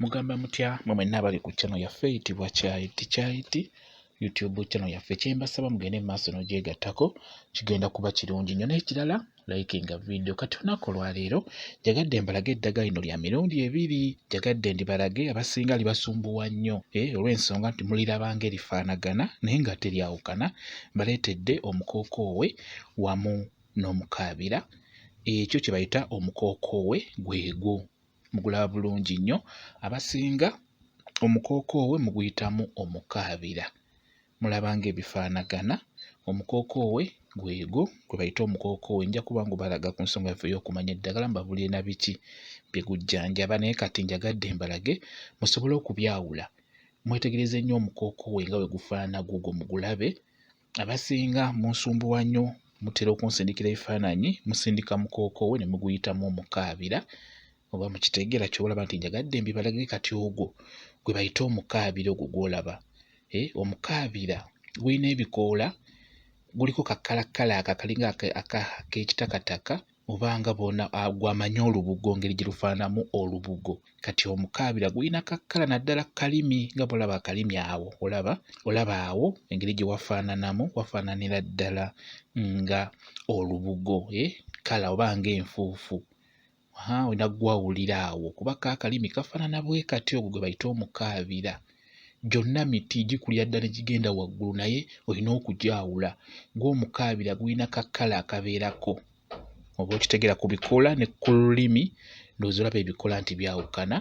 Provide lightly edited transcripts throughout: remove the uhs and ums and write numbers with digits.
Mugamba mutya mmwe mwenna abali ku channel yaffe eyitibwa Kyayiti YouTube channel yaffe. Kyembasaba mugende mu maaso n'ogyegattako kigenda kuba kirungi nnyo. N'ekirala likinga video. Kati olunaku olwaleero njagadde mbalage eddagala lino lya mirundi ebiri. Njagadde ndibalage abasinga libasumbuwa nnyo olw'ensonga nti mulirabanga erifaanagana naye nga teryawukana. Mbaleetedde omukookoowe wamu n'omukaabira. Ekyo kye bayita omukookoowe gwegwo. Mugulaba bulungi nnyo. Abasinga omukookoowe muguyitamu omukaabira. Mulabanga ebifaanagana. Omukookoowe gwegwo gwe bayita omukookoowe. Nja kuba ngubalaga ku nsonga yaffe ey'okumanya eddagala mbabulire na biki bye gujjanjaba, naye kati njagadde mbalage musobole okubyawula. Mwetegereze nnyo omukookoowe nga bwe gufaanana gugwo mugulabe. Abasinga munsumbuwa nnyo, mutera okunsindikira ebifaananyi musindika mukookoowe ne muguyitamu omukaabira. Oba mukitegeera ky'olaba nti njagadde mbibalage kati ogwo gwe bayita omukaabira ogwo gw'olaba. Omukaabira gulina ebikoola, guliko kakkalakkala akalinga ak'ekitakataka oba nga bona gwamanya olubugo, ngeri gye lufaananamu olubugo. Kati omukaabira gulina kakkala naddala kalimi nga bw'olaba akalimi awo. Olaba awo engeri gye wafaananamu, wafaananira ddala nga olubugo kala oba ng'enfuufu. Olina gwawulira awo kuba kaakalimi kafaanana bwe kati. Ogwo gwe bayita omukaabira. Gyonna miti gikulira ddala ne gigenda waggulu naye olina okugyawula. Gw'omukaabira gulina kakkala akabeerako. Oba okitegeera ku bikoola ne ku lulimi ndowooza olaba ebikoola nti byawukana.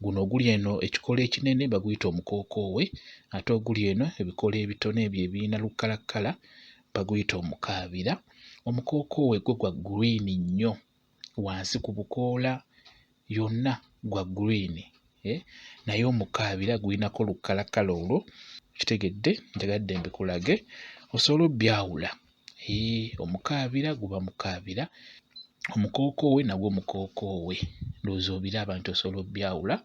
Guno oguli eno ekikoola ekinene baguyita omukookoowe, ate oguli eno ebikoola ebitono ebyo ebirina lukkalakkala baguyita omukaabira. Omukookoowe gwo gwa green nnyo. Wansi ku bukoola yonna gwa green. Naye omukaabira gulinako lukkalakkala olwo. Kitegedde, njagadde mbikulage osobola obbyawula. Omukaabira guba mukaabira, omukookoowe nagwo mukookoowe. Ndowooza obiraba nti osobola obbyawula.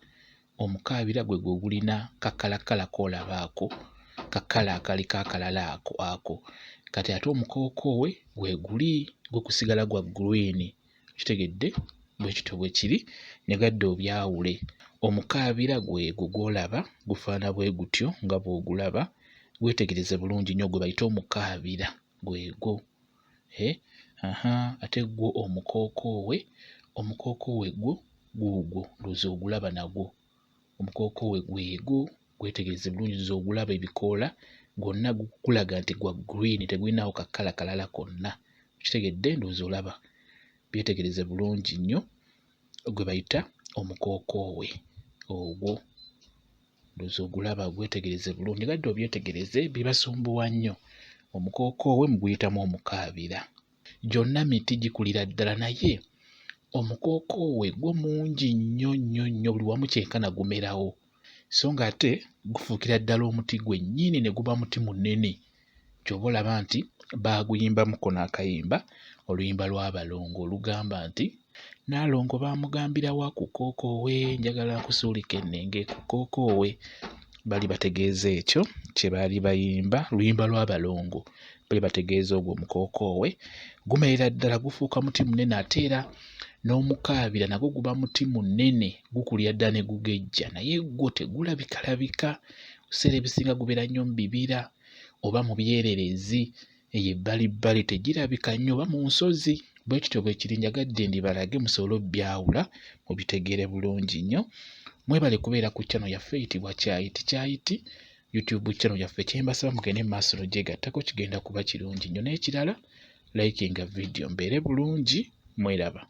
Omukaabira gwe gulina kakkalakkala k'olaba ako, kakkala akaliko akalala ako. Kati ate omukookoowe gwe guli gwe gusigala gwa green. Kitegedde bwe kityo bwe kiri, nyagadde obyawule. Omukaabira gwegwo gw'olaba gufaana bwe gutyo nga bw'ogulaba. Gwetegereze bulungi nnyo, gwe bayita omukaabira gwegwo. Ate gwo omukookoowe gwo guugwo ndowooza ogulaba nagwo. Omukookoowe gwegwo gwetegereze bulungi ogulaba ebikoola gwonna gukulaga nti gwa green, tegulinawo kakkala kalala konna. Kitegedde, ndowooza olaba. Byetegereze bulungi nnyo, gwe bayita omukookoowe ogwo. Ndowooza ogulaba gwetegereze bulungi. Njagadde obyetegereze bibasumbuwa nnyo. Omukookoowe muguyitamu omukaabira. Gyonna miti gikulira ddala naye omukookoowe gwo mungi nnyo nnyo nnyo, buli wamu kyenkana gumerawo. So nga ate gufuukira ddala omuti gwennyini ne guba muti munene. Ky'oba olaba nti baaguyimbamuko n'akayimba, oluyimba lw'abalongo olugamba nti Naalongo baamugambira wa ku kookoowe, njagala nkusuulike ennenge ku kookoowe. Bali bategeeza ekyo kye baali bayimba, luyimba lw'abalongo. Bali bategeeza ogwo omukookoowe gumerera ddala, gufuuka muti munene. Ate era n'omukaabira nagwo guba muti munene, gukulira ddala ne gugejja, naye gwo tegulabikalabika. Ebiseera ebisinga gubeera nnyo mu bibira oba mu byererezi, eyo ebbalibbali tegirabika nnyo, oba mu nsozi. Bwe kityo bwe kiri. Njagadde ndibalage musobole obbyawula mubitegeere bulungi nnyo. Mwebale kubeera ku channel yaffe eyitibwa Kyayiti YouTube channel yaffe. Kyembasaba mugende mu maaso n'ogyegattako kigenda kuba kirungi nnyo. N'ekirala likinga video. Mbeere bulungi, mweraba.